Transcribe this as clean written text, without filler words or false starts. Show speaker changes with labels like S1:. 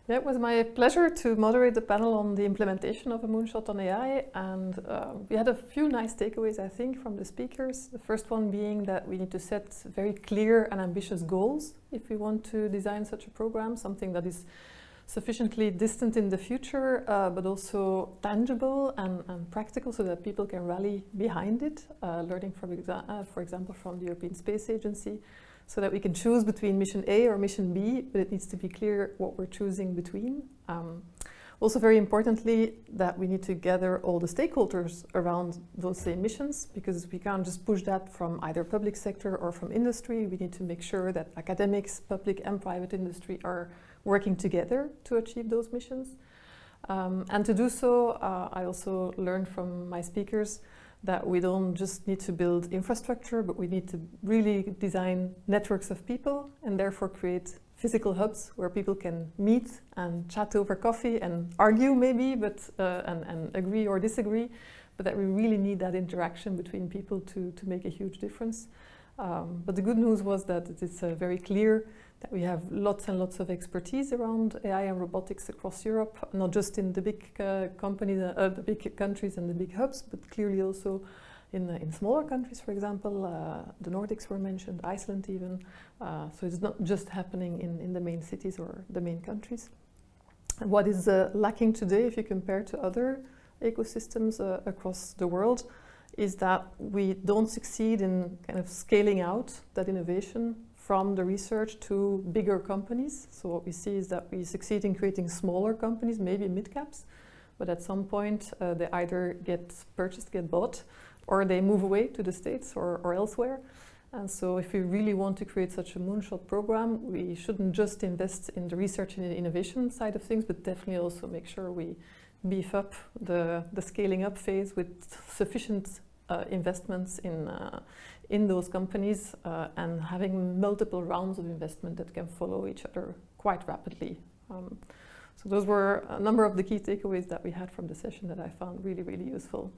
S1: Yeah, it was my pleasure to moderate the panel on the implementation of a moonshot on AI, and we had a few nice takeaways, I think, from the speakers. The first one being that we need to set very clear and ambitious goals if we want to design such a program, something that is sufficiently distant in the future, but also tangible and practical so that people can rally behind it, learning from, for example, from the European Space Agency, so that we can choose between mission A or mission B, but it needs to be clear what we're choosing between. Also very importantly, that we need to gather all the stakeholders around those same missions, because we can't just push that from either public sector or from industry. We need to make sure that academics, public and private industry are working together to achieve those missions. And to do so, I also learned from my speakers that we don't just need to build infrastructure, but we need to really design networks of people and therefore create physical hubs where people can meet and chat over coffee and argue maybe, but and agree or disagree, but that we really need that interaction between people to make a huge difference. But the good news was that it is very clear that we have lots and lots of expertise around AI and robotics across Europe, not just in the big companies, the big countries and the big hubs, but clearly also in smaller countries, for example. The Nordics were mentioned, Iceland even. So it's not just happening in the main cities or the main countries. And what is lacking today, if you compare to other ecosystems across the world, is that we don't succeed in kind of scaling out that innovation from the research to bigger companies. So what we see is that we succeed in creating smaller companies, maybe mid-caps, but at some point they either get purchased, get bought, or they move away to the States or elsewhere. And so if we really want to create such a moonshot program, we shouldn't just invest in the research and the innovation side of things, but definitely also make sure we beef up the scaling up phase with sufficient investments in those companies and having multiple rounds of investment that can follow each other quite rapidly. So those were a number of the key takeaways that we had from the session that I found really, really useful.